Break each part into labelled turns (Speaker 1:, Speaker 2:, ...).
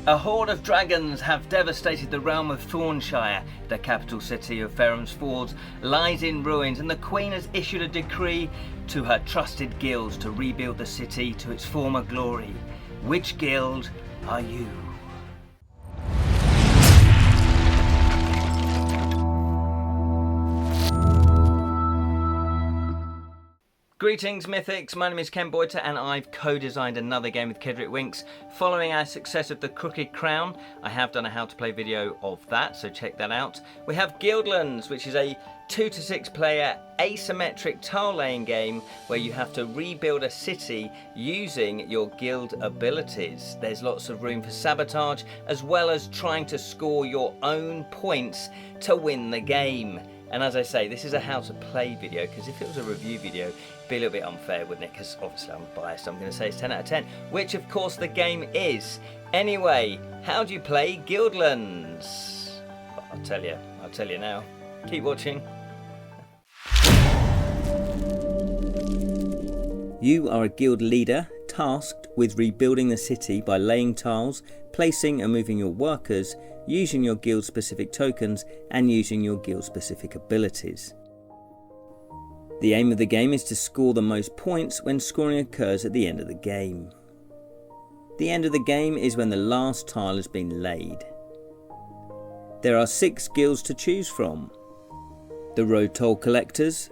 Speaker 1: A horde of dragons have devastated the realm of Thornshire. The capital city of Ferrum's Fords lies in ruins, and the Queen has issued a decree to her trusted guilds to rebuild the city to its former glory. Which guild are you? Greetings Mythics, my name is Ken Boyter and I've co-designed another game with Kedric Winks. Following our success of the Crooked Crown, I have done a how to play video of that, so check that out. We have Guildlands, which is a 2 to 6 player asymmetric tile laying game where you have to rebuild a city using your guild abilities. There's lots of room for sabotage as well as trying to score your own points to win the game. And as I say, this is a how to play video, because if it was a review video, it'd be a little bit unfair, wouldn't it? Because obviously I'm biased, I'm going to say it's 10 out of 10, which of course the game is. Anyway, how do you play Guildlands? I'll tell you now. Keep watching. You are a guild leader tasked with rebuilding the city by laying tiles, placing and moving your workers, using your guild specific tokens and using your guild specific abilities. The aim of the game is to score the most points when scoring occurs at the end of the game. The end of the game is when the last tile has been laid. There are 6 guilds to choose from: the road toll collectors,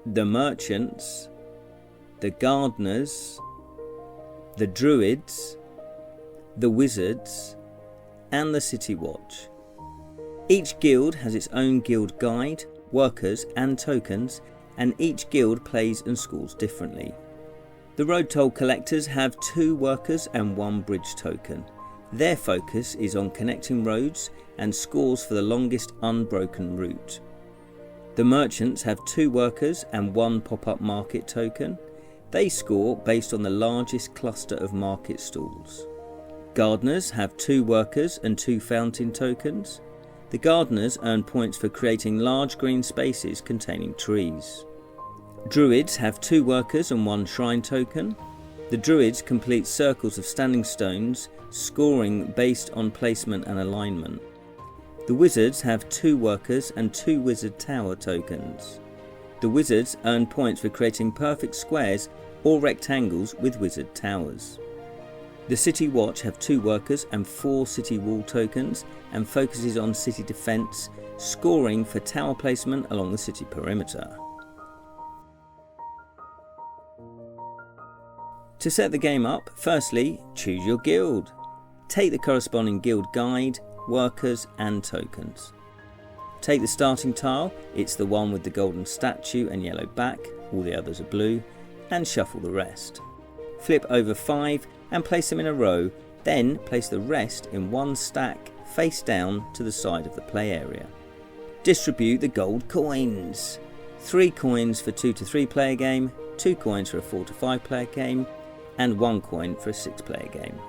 Speaker 1: the merchants, the gardeners, the druids, the wizards and the city watch. Each guild has its own guild guide, workers and tokens, and each guild plays and scores differently. The road toll collectors have 2 workers and 1 bridge token. Their focus is on connecting roads and scores for the longest unbroken route. The merchants have 2 workers and 1 pop-up market token. They score based on the largest cluster of market stalls. Gardeners have 2 workers and 2 fountain tokens. The gardeners earn points for creating large green spaces containing trees. Druids have 2 workers and 1 shrine token. The druids complete circles of standing stones, scoring based on placement and alignment. The wizards have 2 workers and 2 wizard tower tokens. The wizards earn points for creating perfect squares or rectangles with wizard towers. The City Watch have 2 workers and 4 city wall tokens and focuses on city defence, scoring for tower placement along the city perimeter. To set the game up, firstly, choose your guild. Take the corresponding guild guide, workers and tokens. Take the starting tile, it's the one with the golden statue and yellow back, all the others are blue, and shuffle the rest. Flip over 5 and place them in a row, then place the rest in 1 stack face down to the side of the play area. Distribute the gold coins. 3 coins for 2 to 3 player game, 2 coins for a 4 to 5 player game, and 1 coin for a 6 player game.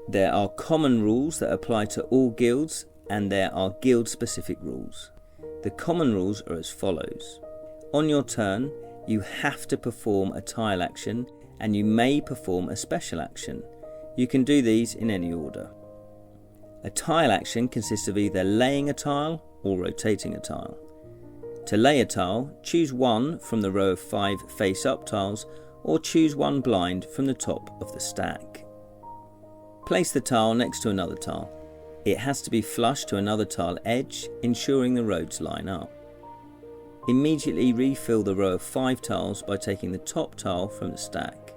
Speaker 1: There are common rules that apply to all guilds, and there are guild specific rules. The common rules are as follows. On your turn, you have to perform a tile action and you may perform a special action. You can do these in any order. A tile action consists of either laying a tile or rotating a tile. To lay a tile, choose 1 from the row of 5 face-up tiles or choose 1 blind from the top of the stack. Place the tile next to another tile. It has to be flush to another tile edge, ensuring the roads line up. Immediately refill the row of 5 tiles by taking the top tile from the stack.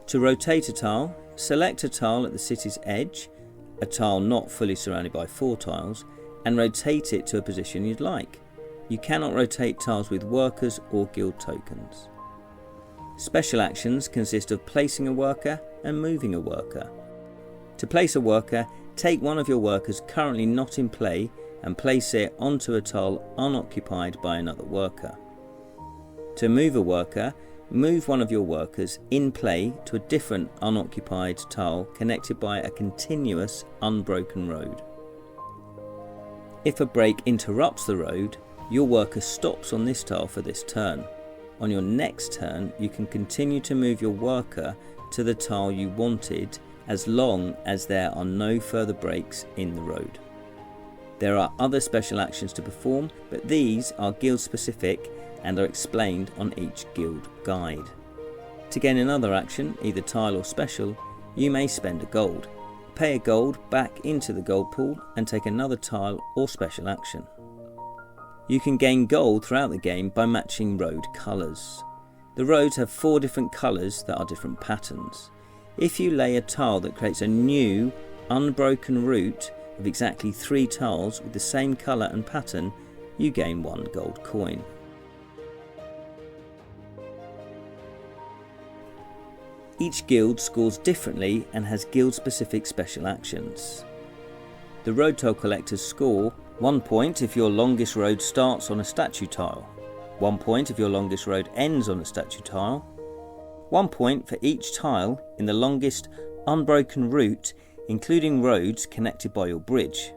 Speaker 1: To rotate a tile, select a tile at the city's edge, a tile not fully surrounded by 4 tiles, and rotate it to a position you'd like. You cannot rotate tiles with workers or guild tokens. Special actions consist of placing a worker and moving a worker. To place a worker, take one of your workers currently not in play and place it onto a tile unoccupied by another worker. To move a worker, move one of your workers in play to a different unoccupied tile connected by a continuous unbroken road. If a break interrupts the road, your worker stops on this tile for this turn. On your next turn, you can continue to move your worker to the tile you wanted as long as there are no further breaks in the road. There are other special actions to perform, but these are guild specific and are explained on each guild guide. To gain another action, either tile or special, you may spend a gold. Pay a gold back into the gold pool and take another tile or special action. You can gain gold throughout the game by matching road colours. The roads have 4 different colours that are different patterns. If you lay a tile that creates a new, unbroken route of exactly 3 tiles with the same colour and pattern, you gain 1 gold coin. Each guild scores differently and has guild-specific special actions. The road tile collectors score 1 point if your longest road starts on a statue tile, 1 point if your longest road ends on a statue tile, 1 point for each tile in the longest unbroken route, including roads connected by your bridge.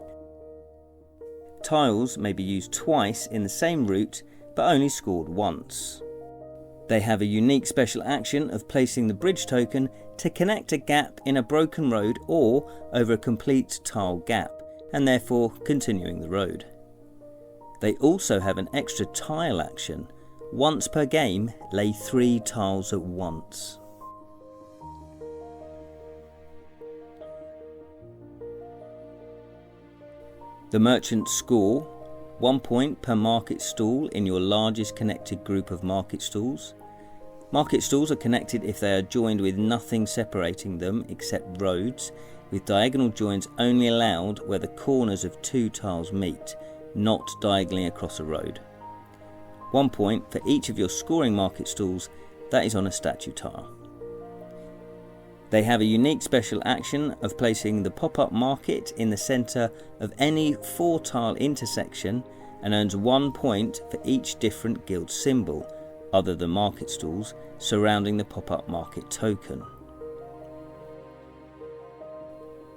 Speaker 1: Tiles may be used twice in the same route, but only scored once. They have a unique special action of placing the bridge token to connect a gap in a broken road or over a complete tile gap, and therefore continuing the road. They also have an extra tile action. Once per game, lay 3 tiles at once. The merchants score 1 point per market stall in your largest connected group of market stalls. Market stalls are connected if they are joined with nothing separating them except roads, with diagonal joins only allowed where the corners of 2 tiles meet, not diagonally across a road. 1 point for each of your scoring market stalls that is on a statue tile. They have a unique special action of placing the pop-up market in the centre of any 4 tile intersection and earns 1 point for each different guild symbol, other than market stalls, surrounding the pop-up market token.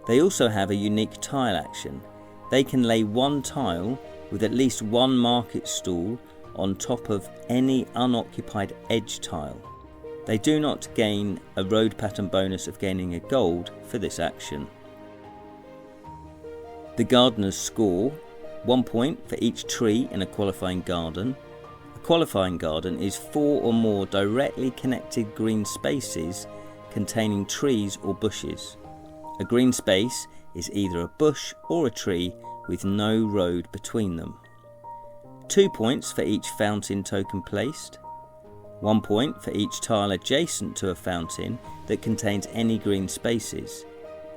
Speaker 1: They also have a unique tile action. They can lay 1 tile with at least 1 market stall on top of any unoccupied edge tile. They do not gain a road pattern bonus of gaining a gold for this action. The gardeners score 1 point for each tree in a qualifying garden. A qualifying garden is 4 or more directly connected green spaces containing trees or bushes. A green space is either a bush or a tree with no road between them. 2 points for each fountain token placed. 1 point for each tile adjacent to a fountain that contains any green spaces.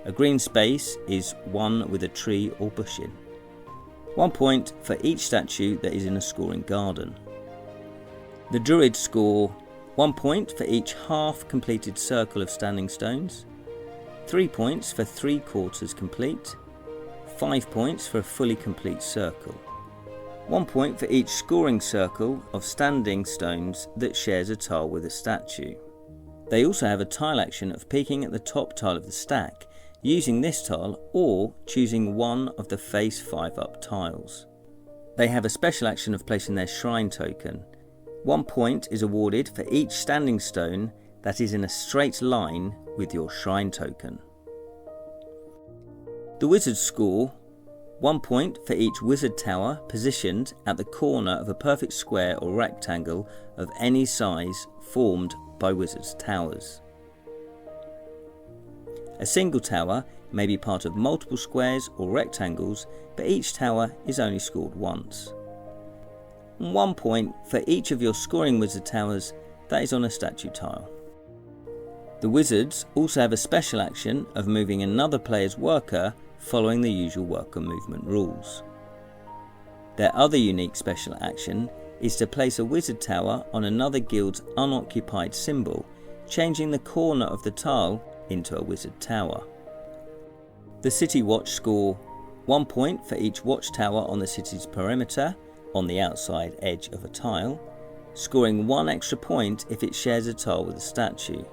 Speaker 1: A green space is one with a tree or bush in. 1 point for each statue that is in a scoring garden. The druids score 1 point for each half completed circle of standing stones, 3 points for 3/4 complete, 5 points for a fully complete circle. 1 point for each scoring circle of standing stones that shares a tile with a statue. They also have a tile action of peeking at the top tile of the stack, using this tile or choosing one of the face 5 up tiles. They have a special action of placing their shrine token. 1 point is awarded for each standing stone that is in a straight line with your shrine token. The wizards score 1 point for each wizard tower positioned at the corner of a perfect square or rectangle of any size formed by wizards' towers. A single tower may be part of multiple squares or rectangles, but each tower is only scored once. 1 point for each of your scoring wizard towers that is on a statue tile. The wizards also have a special action of moving another player's worker following the usual worker movement rules. Their other unique special action is to place a wizard tower on another guild's unoccupied symbol, changing the corner of the tile into a wizard tower. The city watch score 1 point for each watchtower on the city's perimeter on the outside edge of a tile, scoring 1 extra point if it shares a tile with a statue.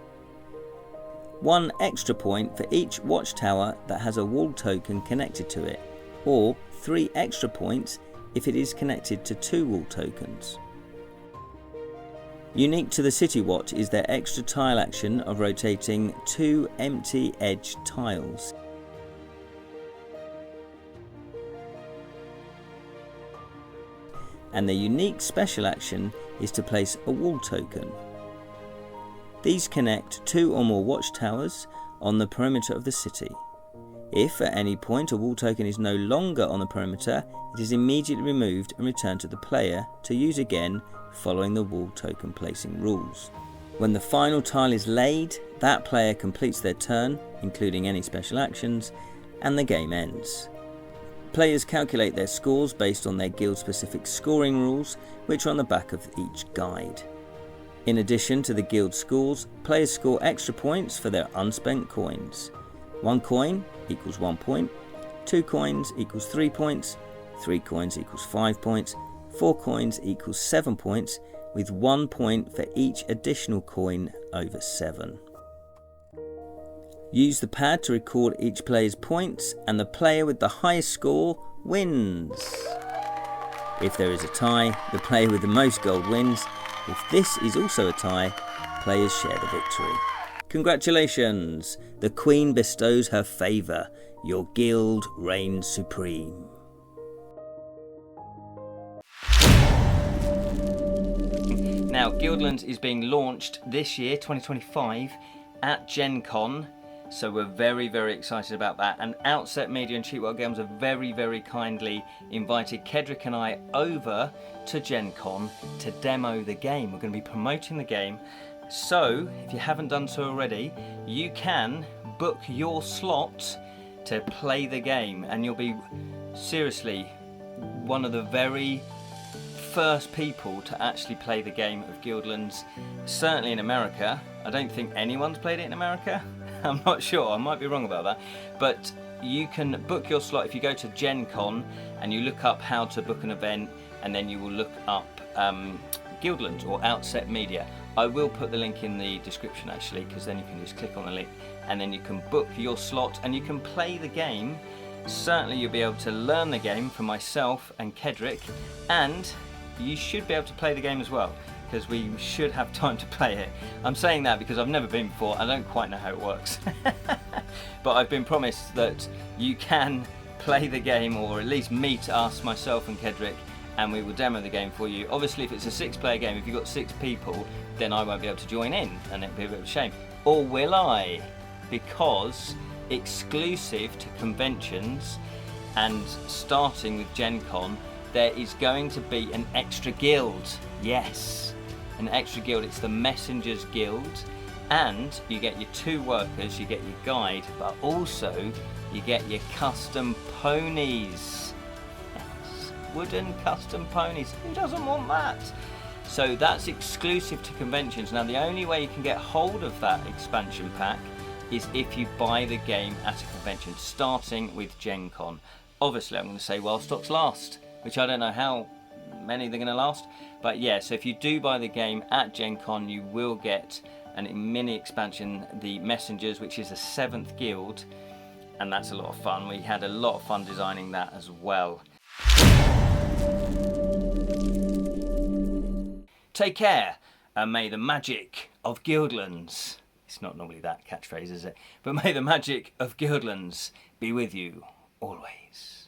Speaker 1: 1 extra point for each watchtower that has a wall token connected to it, or 3 extra points if it is connected to 2 wall tokens. Unique to the City Watch is their extra tile action of rotating 2 empty edge tiles. And their unique special action is to place a wall token. These connect 2 or more watchtowers on the perimeter of the city. If at any point a wall token is no longer on the perimeter, it is immediately removed and returned to the player to use again following the wall token placing rules. When the final tile is laid, that player completes their turn, including any special actions, and the game ends. Players calculate their scores based on their guild-specific scoring rules, which are on the back of each guide. In addition to the guild scores, players score extra points for their unspent coins. 1 coin equals 1 point, 2 coins equals 3 points, 3 coins equals 5 points, 4 coins equals 7 points, with 1 point for each additional coin over 7. Use the pad to record each player's points, and the player with the highest score wins. If there is a tie, the player with the most gold wins. If this is also a tie, players share the victory. Congratulations! The Queen bestows her favour. Your guild reigns supreme. Now, Guildlands is being launched this year, 2025, at Gen Con. So we're very, very excited about that. And Outset Media and Cheatwell Games have very, very kindly invited Kedric and I over to Gen Con to demo the game. We're going to be promoting the game. So if you haven't done so already, you can book your slot to play the game, and you'll be seriously one of the very first people to actually play the game of Guildlands, certainly in America. I don't think anyone's played it in America. I'm not sure, I might be wrong about that, but you can book your slot if you go to Gen Con and you look up how to book an event, and then you will look up Guildlands or Outset Media. I will put the link in the description actually, because then you can just click on the link and then you can book your slot and you can play the game. Certainly you'll be able to learn the game from myself and Kedric, and you should be able to play the game as well, because we should have time to play it. I'm saying that because I've never been before, I don't quite know how it works. But I've been promised that you can play the game, or at least meet us, myself and Kedric, and we will demo the game for you. Obviously if it's a 6-player game, if you've got 6 people, then I won't be able to join in, and it'll be a bit of a shame. Or will I? Because exclusive to conventions and starting with Gen Con, there is going to be an extra guild. Yes, an extra guild. It's the Messengers Guild, and you get your 2 workers, you get your guide, but also you get your custom ponies. Yes, wooden custom ponies. Who doesn't want that? So that's exclusive to conventions. Now the only way you can get hold of that expansion pack is if you buy the game at a convention, starting with Gen Con. Obviously I'm going to say while stocks last, which I don't know how many they're going to last, but yeah, so if you do buy the game at Gen Con, you will get a mini expansion, the Messengers, which is a 7th guild, and that's a lot of fun. We had a lot of fun designing that as well. Take care, and may the magic of Guildlands, it's not normally that catchphrase, is it? But may the magic of Guildlands be with you always.